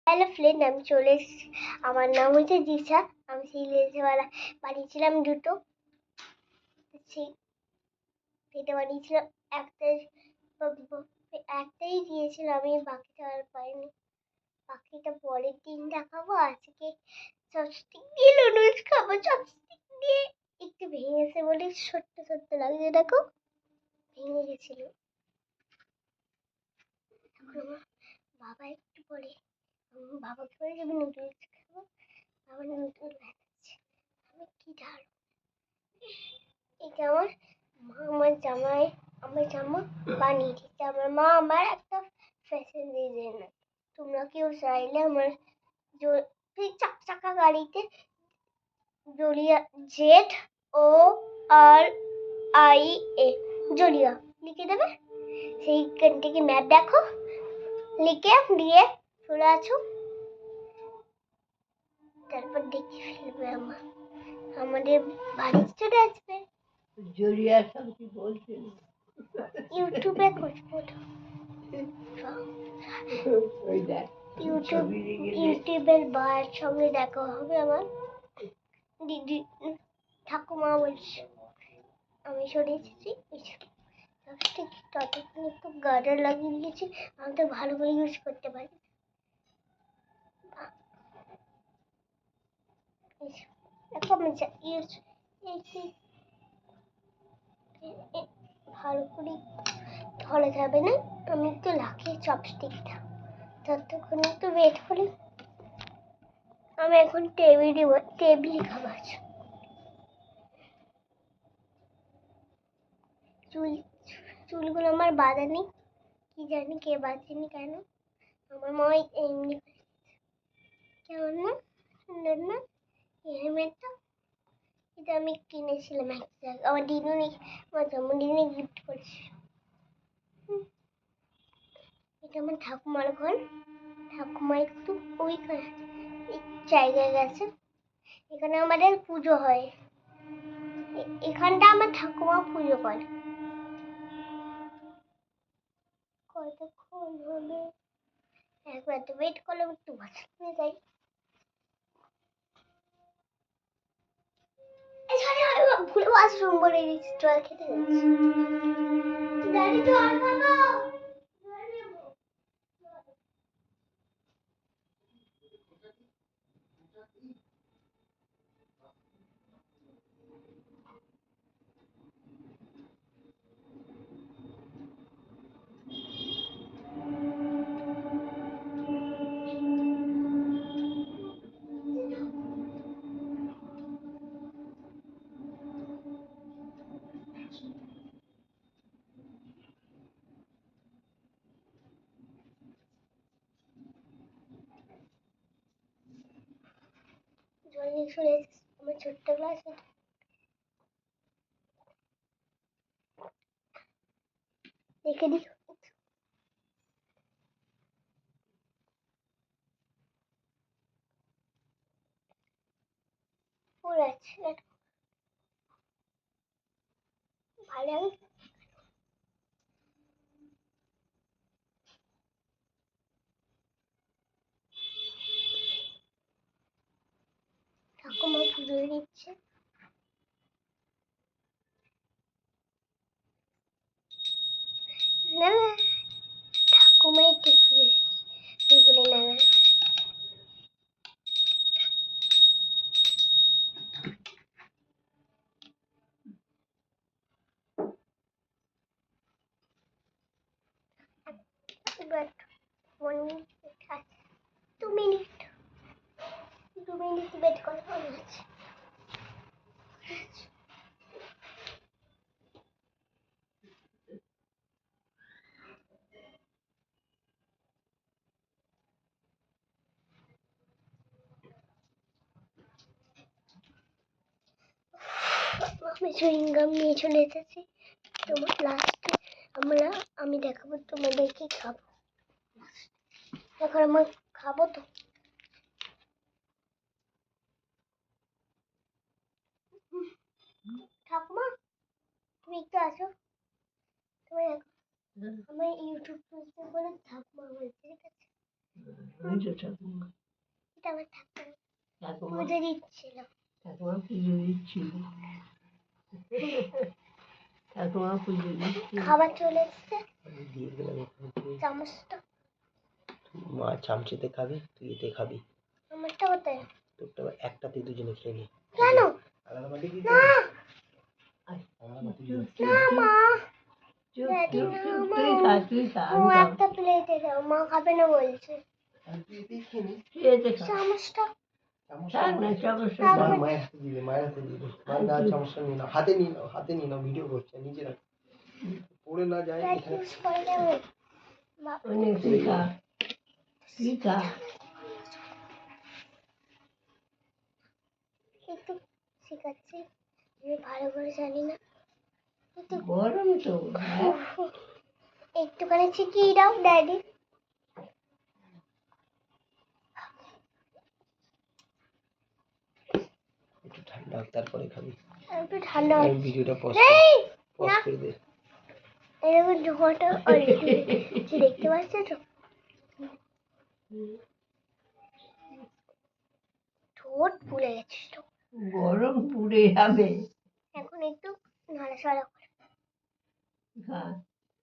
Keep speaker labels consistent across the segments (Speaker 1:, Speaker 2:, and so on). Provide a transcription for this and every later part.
Speaker 1: Hello friend, আমি চলে এসেছি। আমার নাম হচ্ছে দিশা। আমি সেই লেজওয়ালা বানিয়েছিলাম দুটো। সেটা বানিয়েছিলাম একটাই, একটাই দিয়েছিল, আমি বাকিটা আর পাইনি। বাকিটা পরের দিন দেখাবো। আজকে চপস্টিক দিয়ে নুডলস খাবো। চপস্টিক দিয়ে একটু ভেঙেছে বলে সত্য সত্য লাগছে, দেখো ভেঙে গেছিল। বাবা একটু পরে বাবাকে বলে আমি নুডলস খাবো। আমার নুডলস বানাচ্ছে। আমি কি ঢাল, এটা আমার আমার জামা বানিয়ে দিচ্ছে। আমার মা আমার একটা ফ্যাশন ডিজাইনার। তোমরা কেউ চাইলে আমার চাকা চাকা গাড়িতে জলিয়া ZORIA জলিয়া লিখে দেবে। সেইখান থেকে ম্যাপ দেখো, লিখে দিয়ে চলে আছো। তারপর দেখে ফেলবে আমাদের বাড়ি চলে আসবে।
Speaker 2: জড়িয়ার সঙ্গে বলছেন
Speaker 1: ইউটিউবে খুঁজবো, ইউটিউবের ভাইয়ের সঙ্গে দেখা হবে আমার। দিদি ঠাকুমা বলছে আমি সরে এসেছি। ততক্ষণ একটু গার্ডার লাগিয়ে দিয়েছি, আমি তো ভালো করে ইউজ করতে পারি। দেখো আমি ইউজ ভালো করে ধরা যাবে না। আমি একটু লাগিয়ে চপস্টিকটা, ততক্ষণ একটু ওয়েট করি। আমি এখন টেবিলে খাবার চুলগুলো আমার বাঁধা নেই, কি জানি কে বাঁধেনি কেন। আমার মা এমনি কেমন না সুন্দর না এই হেলমেটটা। এটা আমি কিনেছিলাম এক জায়গায়, আমার দিদিনি আমার জন্মদিনে গিফট করেছে। এটা আমার ঠাকুমার ঘর। ঠাকুমা একটু ওই জায়গায় গেছে, এখানে আমাদের পুজো হয়। এখানটা আমার ঠাকুমা পুজো করে। কতক্ষণ হবে, একবার তো ওয়েট করলাম, একটু বাঁচাতে যাই। ভুলে ওয়াশরুম বলে দিচ্ছি, জল খেতে যাচ্ছি। গাড়ি জল খাবো। জল নিয়ে চলে এসেছি আমার ছোট্ট গ্লাস। রেখে দিই। ফুল আছে ভালো। ঠাকুমা পুজো দিচ্ছে। না না, ঠাকুমা একটু পুজো বলে না না। এবার 1 মিনিট আছে, 2 মিনিট, 2 মিনিট ওয়েট করে আছে। আমি চুইংগাম নিয়ে চলে এসেছি। তোমার লাস্টে আমি দেখাবো তোমাদেরকে খাবো। এখন আমার খাবো তো। ঠাকুমা তুমি একটু আসো, তুমি আমার ইউটিউব খুঁজতে বলে ঠাকুমা বলছে, ঠিক আছে?
Speaker 2: ওই তো ঠাকুমা।
Speaker 1: এটা আমার ঠাকুমা
Speaker 2: ঠাকুমা
Speaker 1: পুজো দিচ্ছিল।
Speaker 2: ঠাকুমা পুজো দিচ্ছিল। ঠাকুমা পুজো দিচ্ছিল।
Speaker 1: খাবার চলে এসছে,
Speaker 3: আমি দিয়ে দিলাম এখানে।
Speaker 1: চামচটা
Speaker 3: মা চামচেতে খাবে, তুই এতে খাবি।
Speaker 1: আমারটা কোথায়?
Speaker 3: তোরটা একটাতে দুজনে খেয়ে নি।
Speaker 1: কেন?
Speaker 3: আলাদা বাটি দিতে
Speaker 1: না
Speaker 3: আলাদা বাটি
Speaker 2: চুপ
Speaker 3: দিতে।
Speaker 2: চুপ
Speaker 1: না
Speaker 2: চুপ
Speaker 1: মা,
Speaker 2: চুপ
Speaker 1: ড্যাডি
Speaker 2: চুপ
Speaker 1: না
Speaker 2: চুপ
Speaker 1: মা,
Speaker 2: তুই খা তুই খা
Speaker 1: ও
Speaker 2: আমি খাবো।
Speaker 1: একটা প্লেটে দাও, মা খাবে না বলছে।
Speaker 3: আর তুই এতেই খেয়ে নি।
Speaker 2: তুই এতে খা।
Speaker 1: চামচটা
Speaker 2: থাক না চামচটা
Speaker 1: থাক
Speaker 2: খা।
Speaker 1: না।
Speaker 3: মায়ের হাতে দিবে, মায়ের হাতে দিবে। মায়ের গায়ে চামচটা নিয়ে নাও, হাতে নিয়ে নাও, হাতে নিয়ে নাও, ভিডিও করছে নিজে রাখ, পড়ে না যায়
Speaker 1: ড্যাডি
Speaker 3: এখানে।
Speaker 1: ইউজ করে যাবে। বাবা
Speaker 2: অনেক তুই খা তুই খা।
Speaker 1: একটু শেখাচ্ছি, আমি ভালো করে জানি না, একটু
Speaker 2: গরম তো হ্যাঁ।
Speaker 1: একটুখানি শিখিয়ে দাও ড্যাডি।
Speaker 3: একটু ঠান্ডা হোক তারপরে খাবি।
Speaker 1: একটু ঠান্ডা
Speaker 3: আমি
Speaker 1: হচ্ছে।
Speaker 3: ভিডিওটা পজ
Speaker 1: এই, না
Speaker 3: করে দে।
Speaker 1: এরকম ঝোঁটা অলরেডি দেখতে পাচ্ছ তো, ঠোঁট ফুলে গেছে তো।
Speaker 2: গরম পুড়ে যাবে।
Speaker 1: এখন একটু নাড়াচাড়া করে,
Speaker 2: খা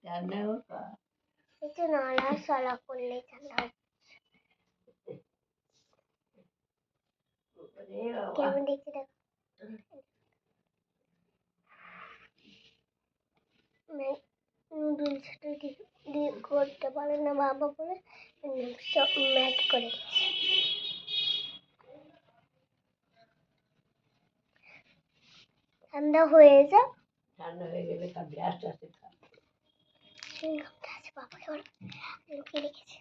Speaker 2: ঠান্ডা হোক খা।
Speaker 1: একটু নাড়াচাড়া করলেই ঠান্ডা হবে।
Speaker 2: ওরে বাবা।
Speaker 1: কেমন দেখতে দেখো। নুডলস করতে পারে না বাবা বলে সব ম্যাট করে দিয়েছে। ঠান্ডা হয়ে যা,
Speaker 2: ঠান্ডা হয়ে গেলে খাবি আস্তে আস্তে খা।
Speaker 1: চুইংগামটা আছে বাবা এবার লুকিয়ে রেখেছে।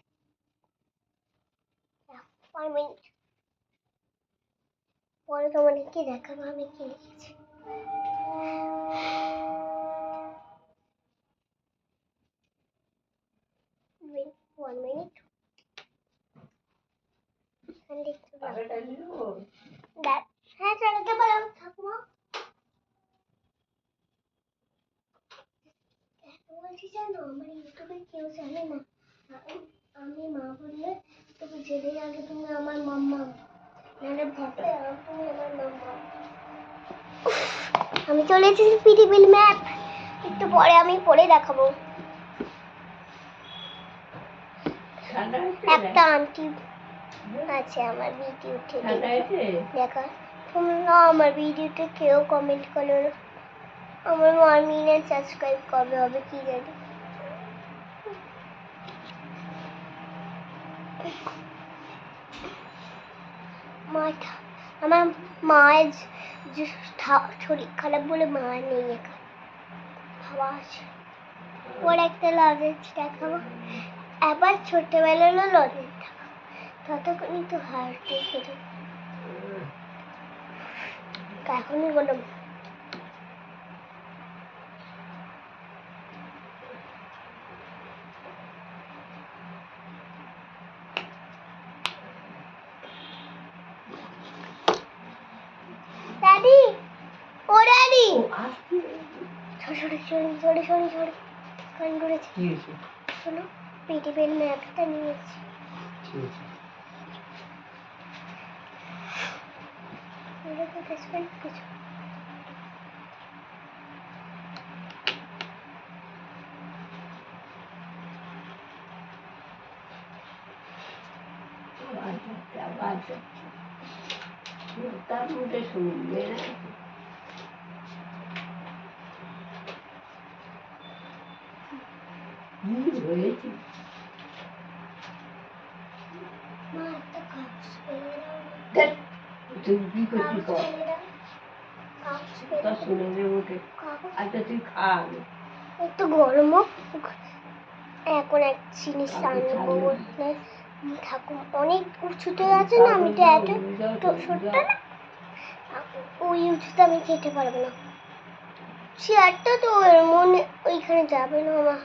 Speaker 1: 1 মিনিট পরে তোমাদেরকে দেখাবো আমি কি লিখেছি। Wait 1 minute. দেখতে পাবো।
Speaker 2: টাকাটা নিবো?
Speaker 1: হ্যাঁ চালাতে পারো ঠাকুমা। বলছি জানো আমার ইউটিউবে কেউ জানে না, আমি মা বললে তুমি জেনে যাবে তুমি আমার মাম্মা, নাহলে ভাববে তুমি আমার মাম্মা। আমি চলে এসেছি পৃথিবীর ম্যাপ, একটু পরে আমি পড়ে দেখাবো।
Speaker 2: ঠান্ডা হচ্ছে
Speaker 1: একটা আন্টি আছে আমার ভিডিওতে,
Speaker 2: ঠান্ডা হয়েছে?
Speaker 1: দেখা তোমরা আমার ভিডিওতে কেউ কমেন্ট করো না, আমার 1 মিলিয়ন সাবস্ক্রাইব কবে হবে কি জানি। মাথা আমার মায়ের শরীর খারাপ বলে মা নেই এখানে, বাবা আছে। ওর একটা লজেন্স দেখাবো, আবার ছোটবেলার লজেন্স দেখাবো, ততক্ষণই তো হারতে শুরু এখনই বললাম। ড্যাডি ও daddy sorry sorry sorry sorry sorry কান করেছি।
Speaker 3: কি হয়েছে?
Speaker 1: শোনো পৃথিবীর ম্যাপটা নিয়েছি,
Speaker 3: ঠিক আছে।
Speaker 1: কিছু
Speaker 2: আওয়াজ হচ্ছে আওয়াজ হচ্ছে। তার মধ্যে শুনবে না। কি হয়েছে?
Speaker 1: মা একটা কাগজ পেলে দাও না।
Speaker 2: ধ্যাৎ, তুই কি করছিস
Speaker 1: কাগজ
Speaker 2: কর।
Speaker 1: পেলে দাও, কাগজ
Speaker 2: তা
Speaker 1: পেলে দাও।
Speaker 2: শুনে নে মুখে।
Speaker 1: কাগজ
Speaker 2: আচ্ছা তুই খা আগে।
Speaker 1: একটু গরম হোক, এখন এক জিনিস
Speaker 2: কাগজ
Speaker 1: আনবো
Speaker 2: ছাড়িয়ে
Speaker 1: বলতে ঠাকুর অনেক উঁচুতে আছে না, আমি তো এত ছোট্ট না, ওই উঁচুতে আমি খেতে পারবো না, চেয়ারটা তো মনে ওইখানে যাবে না আমার।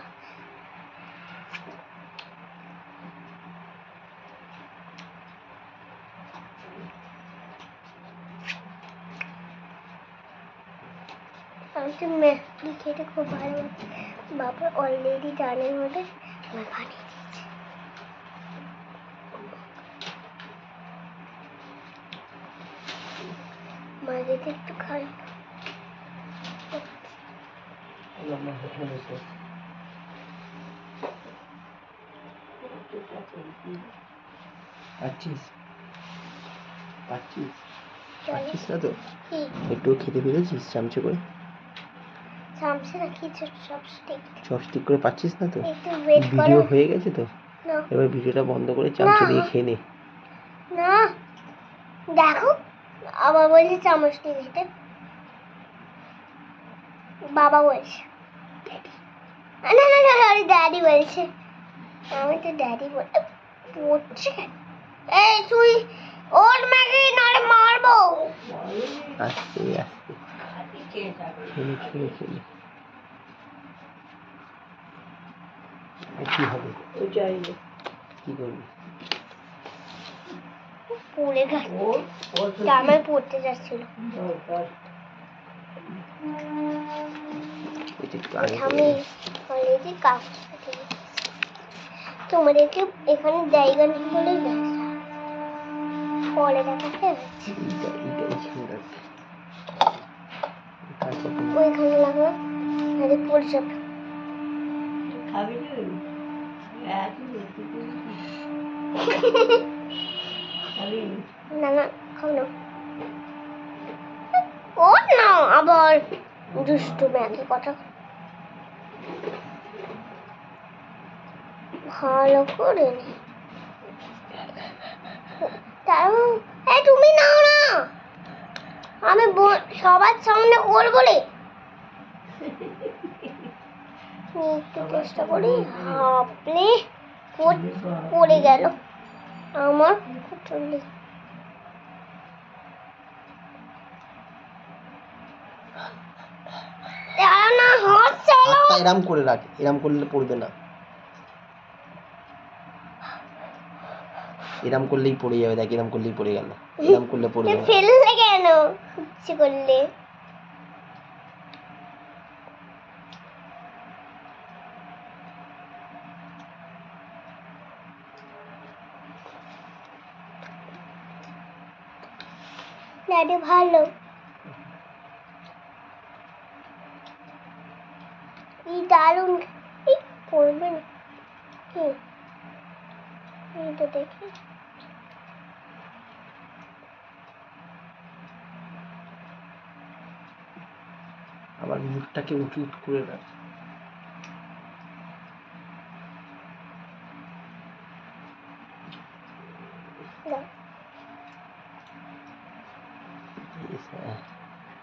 Speaker 1: আমি তো ম্যাগি খেতে খুব ভালোবাসি, বাবা অলরেডি জানের মধ্যে আমার বানিয়ে দিয়েছে। মাঝে একটু খাই।
Speaker 3: মা এখানে বসে পাচ্ছিস পাচ্ছিস পাচ্ছিস না তো?
Speaker 1: কি
Speaker 3: একটু খেতে পেরেছিস চামচে করে?
Speaker 1: চামচে না কিছু চপস্টিক।
Speaker 3: চপস্টিক করে পাচ্ছিস না তো?
Speaker 1: একটু ওয়েট করো।
Speaker 3: ভিডিও হয়ে গেছে তো,
Speaker 1: না
Speaker 3: এবার ভিডিওটা বন্ধ করে চামচে দিয়ে খেয়ে নে।
Speaker 1: না দেখো আবার বলছে চামচ দিয়ে খেতে। বাবা বলছে না না না সরি ড্যাডি বলছে। আমি তো ড্যাডি বলতে পড়ছে। এই তুই ওর ম্যাগি নারে মারবো।
Speaker 3: আস্তে আস্তে খেলে খেলে খেলে কি হবে? কি করবি?
Speaker 1: পড়ে গেছে জামায় পড়তে যাচ্ছিল।
Speaker 3: এটা একটু আগে করে
Speaker 1: আমি
Speaker 3: নে।
Speaker 1: অলরেডি কাজ তোমাদেরকে এখানে জায়গা নেই বলেই গেছে পরে দেখাতে হচ্ছে।
Speaker 3: এইখানে রাখ। তারপর
Speaker 1: ওইখানে লাগবে নাহলে পড়ে যাবে।
Speaker 2: খাবি
Speaker 1: না না খাও না। ও না আবার দুষ্টু ম্যাগি কথা ভালো করে নে। এই তুমি নাও না আমি সবার সামনে করবো রে। একটু চেষ্টা করি হাপলে পড়ে গেল আমার কুটুলি। না হাত চালো।
Speaker 3: হাতটা এরম করে রাখ, এরম করলে পড়বে না। এরম করলেই পড়ে যাবে, দেখ এরম করলেই পড়ে গেল। এরম করলে পড়বে না।
Speaker 1: ফেললে কেন ইচ্ছে করলে? ড্যাডি ভালো এই দারুণ এই পড়বে না কি এই তো দেখি
Speaker 3: আবার মুখটাকে উঁচু করে রাখ।
Speaker 1: দাও।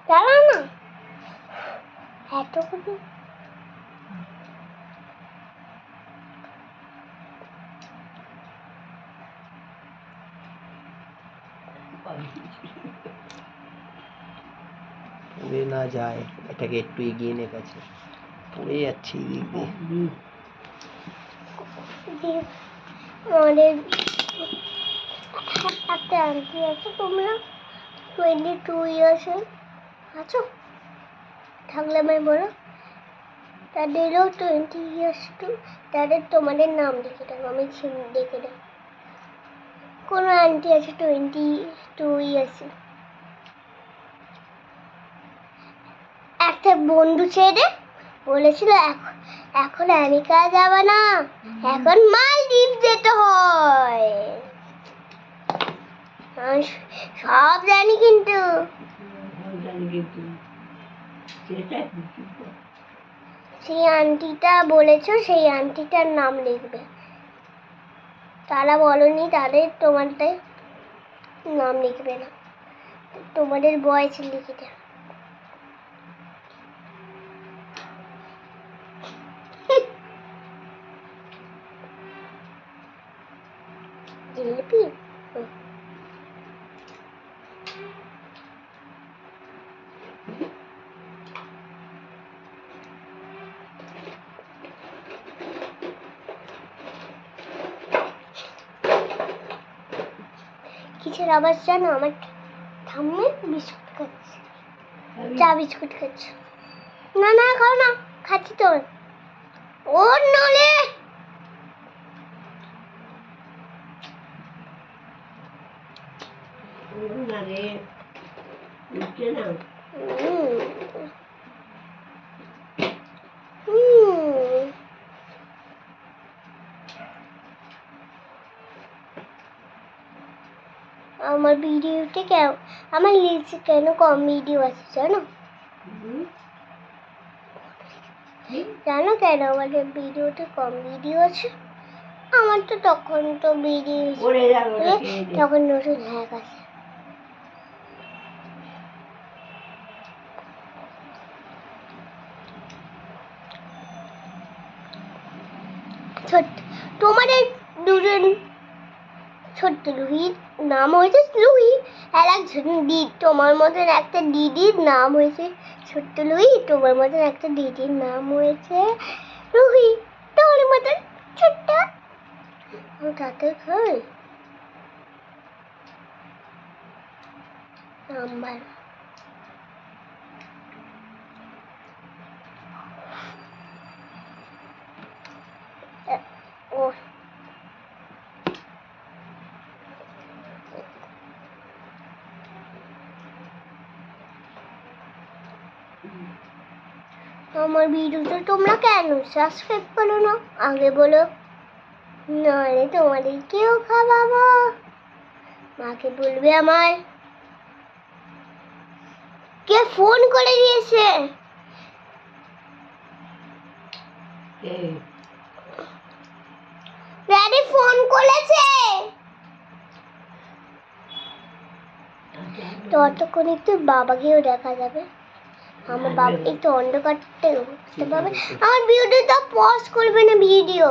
Speaker 1: দাঁড়াও না এতগুলো
Speaker 3: পড়ে না যায়, এটাকে একটু এগিয়ে নে কাছে। পড়ে যাচ্ছে এদিক দিয়ে।
Speaker 1: আমাদের একটা আন্টি আছে তোমরা 22 ইয়ার্সে আছো থাকলে আমায় বলো তাদেরও 20 ইয়ার্স টু তাদের তোমাদের নাম লিখে দেবো আমি দেখে দেবো। কোনো আন্টি আছে 22 ইয়ার্সে একটা বন্ধু ছেড়ে বলেছিল এখন আমেরিকা যাবে না এখন মালদ্বীপ যেতে হয়। আমি সব জানি কিন্তু সেই আন্টিটা বলেছো সেই আন্টিটার নাম লিখবে। তারা বলনি তাদের তোমাদের নাম লিখবে না তোমাদের বয়স লিখে দেবে। জিলিপি কিসের আওয়াজ জানো আমার ঠাম্মি বিস্কুট খাচ্ছে চা বিস্কুট খাচ্ছে। না না খাও না খাচ্ছি তো ওর নলে
Speaker 2: উঠছে না।
Speaker 1: হুম। হুম। আমার ভিডিওতে কেন আমার লিস্টে কেন কম ভিডিও আছে জানো?
Speaker 2: হুম? কি?
Speaker 1: জানো কেন আমাদের ভিডিওতে কম ভিডিও আছে? আমার তো তখন তো ভিডিও
Speaker 2: পড়ে যাবে ওটা খেয়ে দে।
Speaker 1: তখন নতুন হ্যাক আছে। ছোট্ট তোমাদের দুজন ছোট্ট লুহির নাম হয়েছে লুহি, আর একজন তোমার মতন একটা দিদির নাম হয়েছে ছোট্ট লুহি, তোমার মতন একটা দিদির নাম হয়েছে রুহি, তোমার মতন ছোট্ট। আমি তাতে খাই নাম্বার। ও আমার ভিডিওতে তোমরা কেন সাবস্ক্রাইব করো না আগে বলো, নাহলে তোমাদেরকেও খাওয়াবো। মাকে বলবে আমার কে ফোন করে দিয়েছে।
Speaker 2: কে?
Speaker 1: ড্যাডি ফোন করেছে। ততক্ষণ একটু বাবাকেও দেখা যাবে। আমার বাবা একটু অন্ধকারটা বুঝতে পারবে। আমার ভিডিওটা পজ করবে না ভিডিও।